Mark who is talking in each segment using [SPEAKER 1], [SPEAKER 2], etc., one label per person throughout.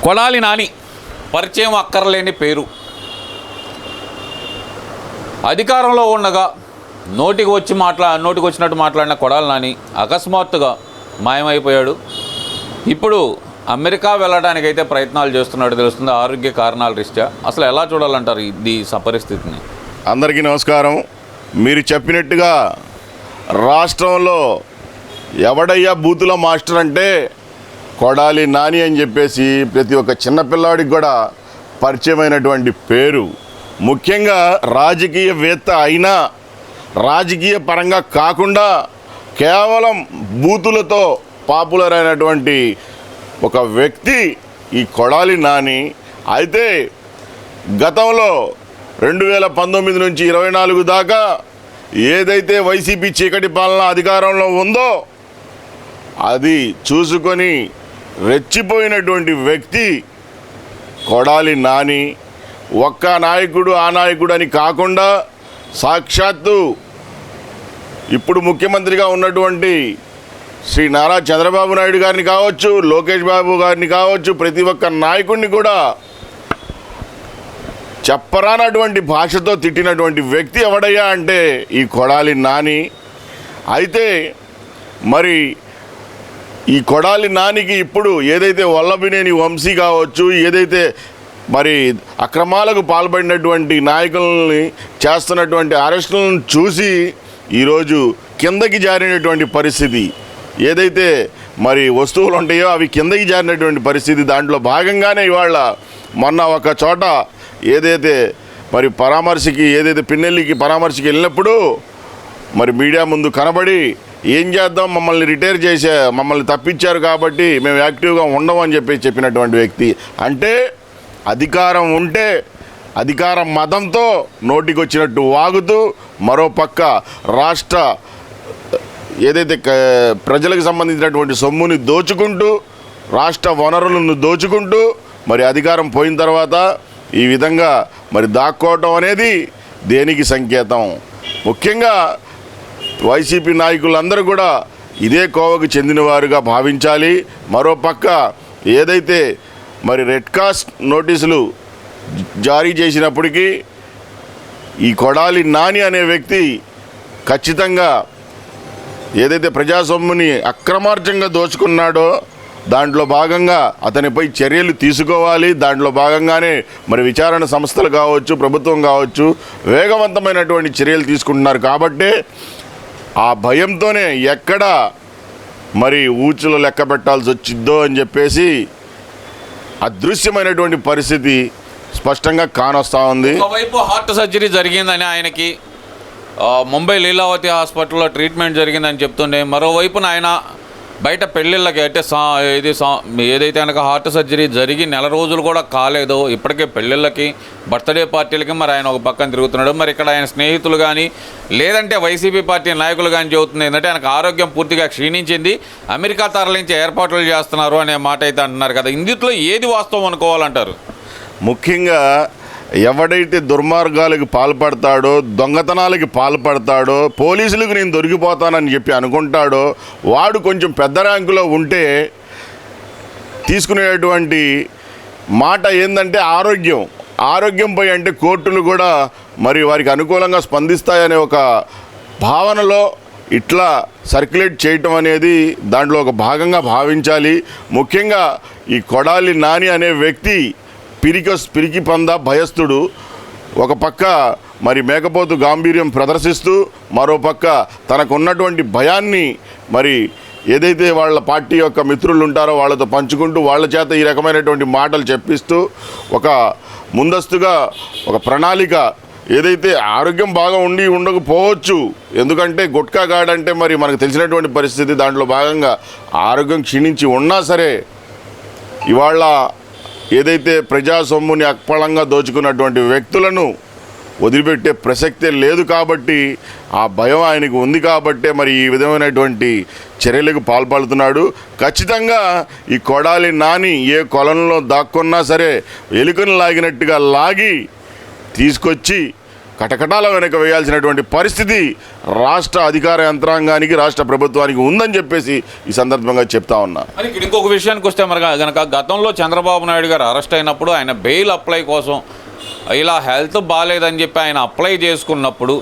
[SPEAKER 1] కొడాలి నాని పరిచయం అక్కర్లేని పేరు. అధికారంలో ఉండగా నోటికి వచ్చినట్టు మాట్లాడిన కొడాలి నాని అకస్మాత్తుగా మాయమైపోయాడు. ఇప్పుడు అమెరికా వెళ్ళడానికైతే ప్రయత్నాలు చేస్తున్నాడు తెలుస్తుంది, ఆరోగ్య కారణాల రీత్యా. అసలు ఎలా చూడాలంటారు ఈ పరిస్థితిని?
[SPEAKER 2] అందరికీ నమస్కారం. మీరు చెప్పినట్టుగా రాష్ట్రంలో ఎవడయ్యా బూతుల మాస్టర్ అంటే కొడాలి నాని అని చెప్పేసి ప్రతి ఒక్క చిన్నపిల్లాడికి కూడా పరిచయమైనటువంటి పేరు. ముఖ్యంగా రాజకీయవేత్త అయినా రాజకీయ పరంగా కాకుండా కేవలం బూతులతో పాపులర్ అయినటువంటి ఒక వ్యక్తి ఈ కొడాలి నాని. అయితే గతంలో 2019 నుంచి 24 దాకా ఏదైతే వైసీపీ చీకటి పాలన అధికారంలో ఉందో అది చూసుకొని రెచ్చిపోయినటువంటి వ్యక్తి కొడాలి నాని. ఒక్క నాయకుడు ఆ నాయకుడు అని కాకుండా సాక్షాత్తు ఇప్పుడు ముఖ్యమంత్రిగా ఉన్నటువంటి శ్రీ నారా చంద్రబాబు నాయుడు గారిని కావచ్చు, లోకేష్ బాబు గారిని కావచ్చు, ప్రతి ఒక్క నాయకుడిని కూడా చెప్పరానటువంటి భాషతో తిట్టినటువంటి వ్యక్తి ఎవడయ్యా అంటే ఈ కొడాలి నాని. అయితే మరి ఈ కొడాలి నానికి ఇప్పుడు ఏదైతే వల్లభినేని వంశీ కావచ్చు, ఏదైతే మరి అక్రమాలకు పాల్పడినటువంటి నాయకులని చేస్తున్నటువంటి అరెస్టులను చూసి ఈరోజు కిందకి జారినటువంటి పరిస్థితి, ఏదైతే మరి వస్తువులు ఉంటాయో అవి కిందకి జారినటువంటి పరిస్థితి. దాంట్లో భాగంగానే ఇవాళ మొన్న ఒక చోట ఏదైతే మరి ఏదైతే పిన్నెల్లికి పరామర్శకి వెళ్ళినప్పుడు మరి మీడియా ముందు కనబడి ఏం చేద్దాం, మమ్మల్ని తప్పించారు కాబట్టి మేము యాక్టివ్గా ఉండమని చెప్పినటువంటి వ్యక్తి. అంటే అధికారం ఉంటే అధికార మదంతో నోటికొచ్చినట్టు వాగుతూ, మరోపక్క రాష్ట్ర ఏదైతే ప్రజలకు సంబంధించినటువంటి సొమ్ముని దోచుకుంటూ, రాష్ట్ర వనరులను దోచుకుంటూ మరి అధికారం పోయిన తర్వాత ఈ విధంగా మరి దాక్కోవటం అనేది దేనికి సంకేతం? ముఖ్యంగా వైసీపీ నాయకులందరూ కూడా ఇదే కోవకు చెందినవారుగా భావించాలి. మరోపక్క ఏదైతే మరి రెడ్ కాస్ట్ నోటీసులు జారీ చేసినప్పటికీ ఈ కొడాలి నాని అనే వ్యక్తి ఖచ్చితంగా ఏదైతే ప్రజాసొమ్ముని అక్రమార్జంగా దోచుకున్నాడో దాంట్లో భాగంగా అతనిపై చర్యలు తీసుకోవాలి. దాంట్లో భాగంగానే మరి విచారణ సంస్థలు కావచ్చు, ప్రభుత్వం కావచ్చు వేగవంతమైనటువంటి చర్యలు తీసుకుంటున్నారు. కాబట్టే ఆ భయంతోనే ఎక్కడ మరి ఊచులు లెక్క పెట్టాల్సి వచ్చిద్దో అని చెప్పేసి అదృశ్యమైనటువంటి పరిస్థితి స్పష్టంగా కానొస్తూ ఉంది.
[SPEAKER 1] ఒకవైపు హార్ట్ సర్జరీ జరిగిందని ఆయనకి ముంబై లీలావతి హాస్పిటల్లో ట్రీట్మెంట్ జరిగిందని చెప్తుండే, మరోవైపున ఆయన బయట పెళ్ళిళ్ళకి అంటే ఏదైతే కనుక హార్ట్ సర్జరీ జరిగి నెల రోజులు కూడా కాలేదో ఇప్పటికే పెళ్ళిళ్ళకి, బర్త్డే పార్టీలకి మరి ఆయన ఒక పక్కన తిరుగుతున్నాడు. మరి ఇక్కడ ఆయన స్నేహితులు కానీ లేదంటే వైసీపీ పార్టీ నాయకులు కానీ చెబుతుంది ఏంటంటే ఆయనకు ఆరోగ్యం పూర్తిగా క్షీణించింది, అమెరికా తరలించి ఏర్పాట్లు చేస్తున్నారు అనే మాట అయితే అంటున్నారు కదా. ఇందులో ఏది వాస్తవం అనుకోవాలంటారు?
[SPEAKER 2] ముఖ్యంగా ఎవడైతే దుర్మార్గాలకు పాల్పడతాడో, దొంగతనాలకి పాల్పడతాడో, పోలీసులకు నేను దొరికిపోతానని చెప్పి అనుకుంటాడో వాడు కొంచెం పెద్ద ర్యాంకులో ఉంటే తీసుకునేటువంటి మాట ఏంటంటే ఆరోగ్యంపై అంటే కోర్టులు కూడా మరి వారికి అనుకూలంగా స్పందిస్తాయనే ఒక భావనలో ఇట్లా సర్క్యులేట్ చేయటం అనేది దాంట్లో ఒక భాగంగా భావించాలి. ముఖ్యంగా ఈ కొడాలి నాని అనే వ్యక్తి పిరికి పంద భయస్థుడు. ఒక పక్క మరి మేకపోతు గాంభీర్యం ప్రదర్శిస్తూ, మరోపక్క తనకున్నటువంటి భయాన్ని మరి ఏదైతే వాళ్ళ పార్టీ యొక్క మిత్రులు ఉంటారో వాళ్ళతో పంచుకుంటూ వాళ్ళ చేత ఈ రకమైనటువంటి మాటలు చెప్పిస్తూ ఒక ముందస్తుగా ఒక ప్రణాళిక ఏదైతే ఆరోగ్యం బాగా ఉండకపోవచ్చు, ఎందుకంటే గుట్కా గాడంటే మరి మనకు తెలిసినటువంటి పరిస్థితి. దాంట్లో భాగంగా ఆరోగ్యం క్షీణించి ఉన్నా సరే ఇవాళ ఏదైతే ప్రజా సొమ్ముని అక్పళంగా దోచుకున్నటువంటి వ్యక్తులను వదిలిపెట్టే ప్రసక్తే లేదు. కాబట్టి ఆ భయం ఆయనకు ఉంది కాబట్టే మరి ఈ విధమైనటువంటి చర్యలకు పాల్పడుతున్నాడు. ఖచ్చితంగా ఈ కొడాలి నాని ఏ కొలంలో దాక్కున్నా సరే ఎలుకను లాగినట్టుగా లాగి తీసుకొచ్చి కటకటాల వెనక వేయాల్సినటువంటి పరిస్థితి రాష్ట్ర అధికార యంత్రాంగానికి, రాష్ట్ర ప్రభుత్వానికి ఉందని చెప్పేసి ఈ సందర్భంగా చెప్తా ఉన్నా.
[SPEAKER 1] మరి ఇక్కడ ఇంకొక విషయానికి వస్తే మరి కనుక గతంలో చంద్రబాబు నాయుడు గారు అరెస్ట్ అయినప్పుడు ఆయన బెయిల్ అప్లై కోసం ఇలా హెల్త్ బాగాలేదని చెప్పి ఆయన అప్లై చేసుకున్నప్పుడు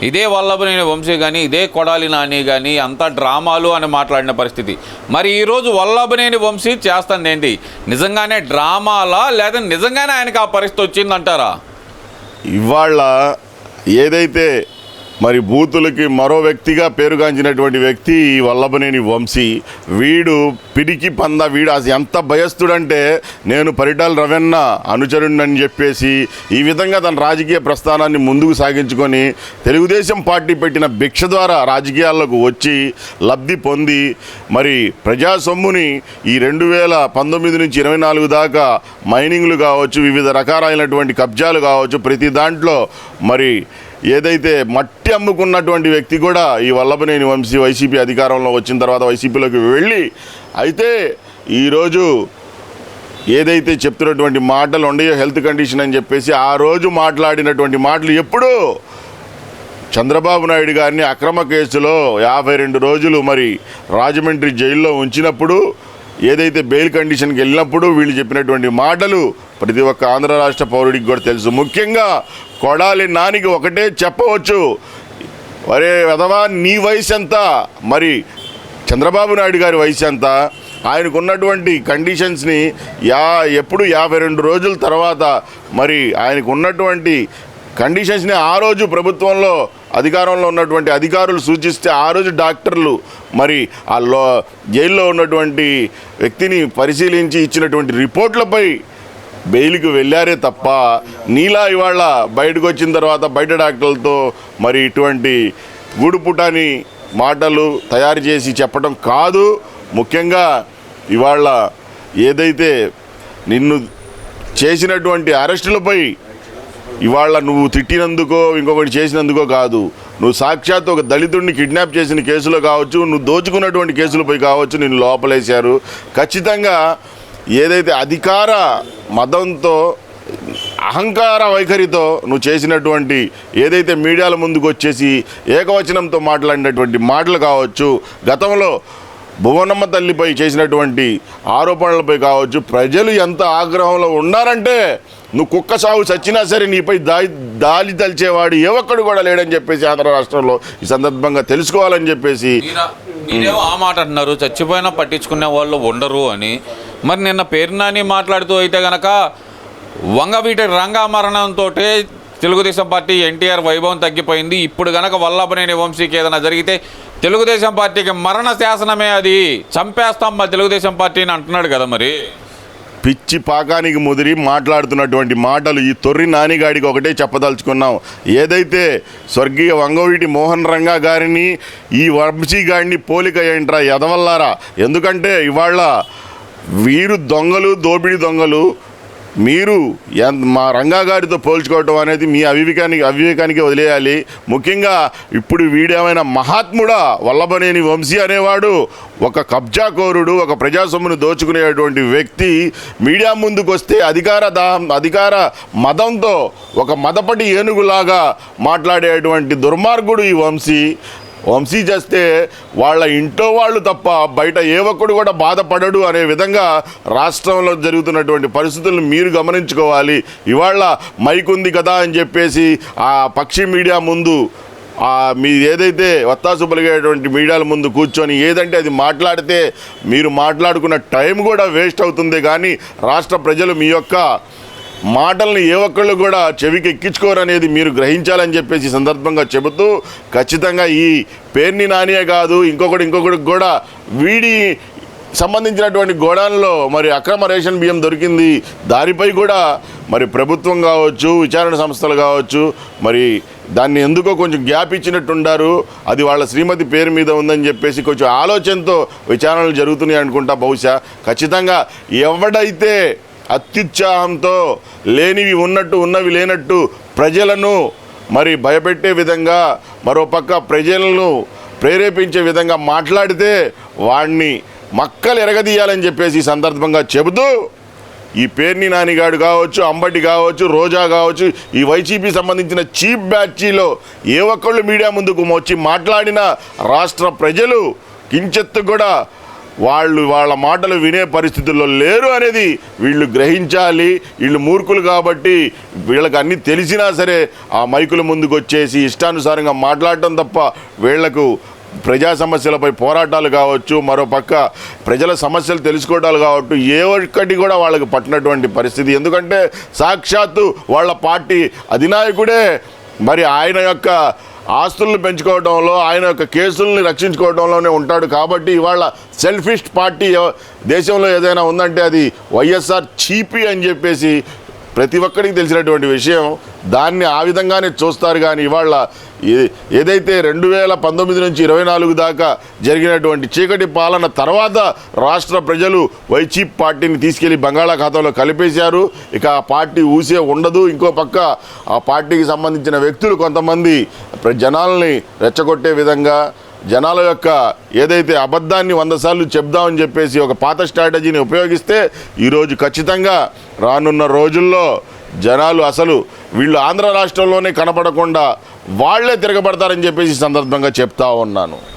[SPEAKER 1] ఇదే వల్లభనేని వంశీ కానీ ఇదే కొడాలి నాని కానీ అంతా డ్రామాలు అని మాట్లాడిన పరిస్థితి. మరి ఈరోజు వల్లభనేని వంశీ చేస్తుంది ఏంటి? నిజంగానే డ్రామాలా లేదా నిజంగానే ఆయనకి ఆ పరిస్థితి వచ్చిందంటారా?
[SPEAKER 2] ఇవాళ ఏదైతే మరి బూతులకి మరో వ్యక్తిగా పేరుగాంచినటువంటి వ్యక్తి ఈ వల్లభనేని వంశీ, వీడు పిరికి పంద, వీడు అసలు ఎంత భయస్తుడంటే నేను పరిటాల రవీణ అనుచరుణ్ణని చెప్పేసి ఈ విధంగా తన రాజకీయ ప్రస్థానాన్ని ముందుకు సాగించుకొని తెలుగుదేశం పార్టీ పెట్టిన భిక్ష ద్వారా రాజకీయాల్లోకి వచ్చి లబ్ధి పొంది మరి ప్రజా సొమ్ముని ఈ 2019 నుంచి 24 దాకా మైనింగ్లు కావచ్చు, వివిధ రకాలైనటువంటి కబ్జాలు కావచ్చు, ప్రతి దాంట్లో మరి ఏదైతే మట్టి అమ్ముకున్నటువంటి వ్యక్తి కూడా ఈ వల్లభనేని వంశీ వైసీపీ అధికారంలో వచ్చిన తర్వాత వైసీపీలోకి వెళ్ళి, అయితే ఈరోజు ఏదైతే చెప్తున్నటువంటి మాటలు ఉండయో హెల్త్ కండిషన్ అని చెప్పేసి ఆ రోజు మాట్లాడినటువంటి మాటలు ఎప్పుడు చంద్రబాబు నాయుడు గారిని అక్రమ కేసులో 52 రోజులు మరి రాజమండ్రి జైల్లో ఉంచినప్పుడు ఏదైతే బెయిల్ కండిషన్కి వెళ్ళినప్పుడు వీళ్ళు చెప్పినటువంటి మాటలు ప్రతి ఒక్క ఆంధ్ర రాష్ట్ర పౌరుడికి కూడా తెలుసు. ముఖ్యంగా కొడాలి నానికి ఒకటే చెప్పవచ్చు, ఒరే వెధవా నీ వయసు ఎంత, మరి చంద్రబాబు నాయుడు గారి వయసు ఎంత, ఆయనకు ఉన్నటువంటి కండిషన్స్ని ఎప్పుడు 52 రోజుల తర్వాత మరి ఆయనకు ఉన్నటువంటి కండిషన్స్ని ఆ రోజు ప్రభుత్వంలో అధికారంలో ఉన్నటువంటి అధికారులు సూచిస్తే ఆ రోజు డాక్టర్లు మరి ఆ జైల్లో ఉన్నటువంటి వ్యక్తిని పరిశీలించి ఇచ్చినటువంటి రిపోర్ట్లపై బెయిల్కి వెళ్ళారే తప్ప నీలా ఇవాళ బయటకు వచ్చిన తర్వాత బయట డాక్టర్లతో మరి ఇటువంటి గూడుపుటాని మాటలు తయారు చేసి చెప్పడం కాదు. ముఖ్యంగా ఇవాళ ఏదైతే నిన్ను చేసినటువంటి అరెస్టులపై ఇవాళ నువ్వు తిట్టినందుకో ఇంకొకటి చేసినందుకో కాదు, నువ్వు సాక్షాత్ ఒక దళితుడిని కిడ్నాప్ చేసిన కేసులో కావచ్చు, నువ్వు దోచుకున్నటువంటి కేసులపై కావచ్చు నిన్ను లోపలేశారు. ఖచ్చితంగా ఏదైతే అధికార మదంతో అహంకార వైఖరితో నువ్వు చేసినటువంటి ఏదైతే మీడియాల ముందుకు వచ్చేసి ఏకవచనంతో మాట్లాడినటువంటి మాటలు కావచ్చు, గతంలో భువనమ్మ తల్లిపై చేసినటువంటి ఆరోపణలపై కావచ్చు, ప్రజలు ఎంత ఆగ్రహంలో ఉన్నారంటే నువ్వు కుక్క సాగు చచ్చినా సరే నీపై దాలి తలిచేవాడు ఏ ఒక్కడు కూడా లేడని చెప్పేసి ఆంధ్ర రాష్ట్రంలో ఈ సందర్భంగా తెలుసుకోవాలని చెప్పేసి.
[SPEAKER 1] మీరేమో ఆ మాట అంటున్నారు, చచ్చిపోయినా పట్టించుకునే వాళ్ళు ఉండరు అని. మరి నిన్న పేరు నాని మాట్లాడుతూ అయితే గనక వంగవీటి రంగా మరణంతో తెలుగుదేశం పార్టీ ఎన్టీఆర్ వైభవం తగ్గిపోయింది, ఇప్పుడు గనక వల్లభనేని వంశీకి ఏదైనా జరిగితే తెలుగుదేశం పార్టీకి మరణ శాసనమే, అది చంపేస్తాం మా తెలుగుదేశం పార్టీని అంటున్నాడు కదా. మరి
[SPEAKER 2] పిచ్చి పాకానికి ముదిరి మాట్లాడుతున్నటువంటి మాటలు ఈ తొర్రి నానిగాడికి ఒకటే చెప్పదలుచుకున్నాం. ఏదైతే స్వర్గీయ వంగవీటి మోహన్ రంగా గారిని ఈ వంశీ గారిని పోలిక ఏంట్రా ఎదవల్లారా, ఎందుకంటే ఇవాళ వీరు దొంగలు, దోపిడీ దొంగలు, మీరు మా రంగా గారితో పోల్చుకోవటం అనేది మీ అవివేకానికి వదిలేయాలి. ముఖ్యంగా ఇప్పుడు వీడేమైనా మహాత్ముడా? వల్లభనేని వంశీ అనేవాడు ఒక కబ్జాకోరుడు, ఒక ప్రజాసొమ్మును దోచుకునేటువంటి వ్యక్తి. మీడియా ముందుకు వస్తే అధికార మదంతో ఒక మదపటి ఏనుగులాగా మాట్లాడేటువంటి దుర్మార్గుడు ఈ వంశీ చేస్తే వాళ్ళ ఇంట్లో వాళ్ళు తప్ప బయట ఏ ఒక్కడు కూడా బాధపడడు అనే విధంగా రాష్ట్రంలో జరుగుతున్నటువంటి పరిస్థితులను మీరు గమనించుకోవాలి. ఇవాళ మైక్ ఉంది కదా అని చెప్పేసి ఆ పక్షి మీడియా ముందు మీ ఏదైతే వత్తాసు పలిగేటువంటి మీడియాల ముందు కూర్చొని ఏదంటే అది మాట్లాడితే మీరు మాట్లాడుకున్న టైం కూడా వేస్ట్ అవుతుంది. కానీ రాష్ట్ర ప్రజలు మీ యొక్క మాటల్ని ఏ ఒక్కళ్ళు కూడా చెవికి ఎక్కించుకోరనేది మీరు గ్రహించాలని చెప్పేసి సందర్భంగా చెబుతూ, ఖచ్చితంగా ఈ పేర్ని నానియే కాదు ఇంకొకటి కూడా వీడి సంబంధించినటువంటి గోడాల్లో మరి అక్రమ రేషన్ బియ్యం దొరికింది, దానిపై కూడా మరి ప్రభుత్వం కావచ్చు, విచారణ సంస్థలు కావచ్చు మరి దాన్ని ఎందుకో కొంచెం గ్యాప్ ఇచ్చినట్టుండారు. అది వాళ్ళ శ్రీమతి పేరు మీద ఉందని చెప్పేసి కొంచెం ఆలోచనతో విచారణలు జరుగుతున్నాయి అనుకుంటా. బహుశా ఖచ్చితంగా ఎవడైతే అత్యుత్సాహంతో లేనివి ఉన్నట్టు ఉన్నవి లేనట్టు ప్రజలను మరి భయపెట్టే విధంగా, మరోపక్క ప్రజలను ప్రేరేపించే విధంగా మాట్లాడితే వాడిని మక్కలు ఎరగదీయాలని చెప్పేసి ఈ సందర్భంగా చెబుతూ ఈ పేర్ని నానిగాడు కావచ్చు, అంబటి కావచ్చు, రోజా కావచ్చు, ఈ వైసీపీ సంబంధించిన చీప్ బ్యాచీలో ఏ ఒక్కళ్ళు మీడియా ముందుకు వచ్చి మాట్లాడినా రాష్ట్ర ప్రజలు కించెత్తు కూడా వాళ్ళ మాటలు వినే పరిస్థితుల్లో లేరు అనేది వీళ్ళు గ్రహించాలి. వీళ్ళు మూర్ఖులు కాబట్టి వీళ్ళకి అన్నీ తెలిసినా సరే ఆ మైకుల ముందుకు వచ్చేసి ఇష్టానుసారంగా మాట్లాడటం తప్ప వీళ్లకు ప్రజా సమస్యలపై పోరాటాలు కావచ్చు, మరోపక్క ప్రజల సమస్యలు తెలుసుకోవటాలు కావచ్చు, ఏ ఒక్కటి కూడా వాళ్ళకి పట్టినటువంటి పరిస్థితి. ఎందుకంటే సాక్షాత్తు వాళ్ళ పార్టీ అధినాయకుడే మరి ఆయన యొక్క ఆస్తులను పెంచుకోవడంలో, ఆయన యొక్క కేసుల్ని రక్షించుకోవడంలోనే ఉంటాడు. కాబట్టి ఇవాళ సెల్ఫిస్ట్ పార్టీ దేశంలో ఏదైనా ఉందంటే అది వైఎస్ఆర్ చీపీ అని చెప్పేసి ప్రతి ఒక్కరికి తెలిసినటువంటి విషయం. దాన్ని ఆ విధంగానే చూస్తారు. కానీ ఇవాళ ఏదైతే 2019 నుంచి 24 దాకా జరిగినటువంటి చీకటి పాలన తర్వాత రాష్ట్ర ప్రజలు వైసీపీ పార్టీని తీసుకెళ్లి బంగాళాఖాతంలో కలిపేశారు. ఇక ఆ పార్టీ ఊసే ఉండదు. ఇంకో పక్క ఆ పార్టీకి సంబంధించిన వ్యక్తులు కొంతమంది జనాల్ని రెచ్చగొట్టే విధంగా, జనాల యొక్క ఏదైతే అబద్ధాన్ని 100 సార్లు చెప్దామని చెప్పేసి ఒక పాత స్ట్రాటజీని ఉపయోగిస్తే ఈరోజు ఖచ్చితంగా రానున్న రోజుల్లో జనాలు అసలు వీళ్ళు ఆంధ్ర రాష్ట్రంలోనే కనపడకుండా వాళ్లే తిరగబడతారని చెప్పేసి సందర్భంగా చెప్తా ఉన్నాను.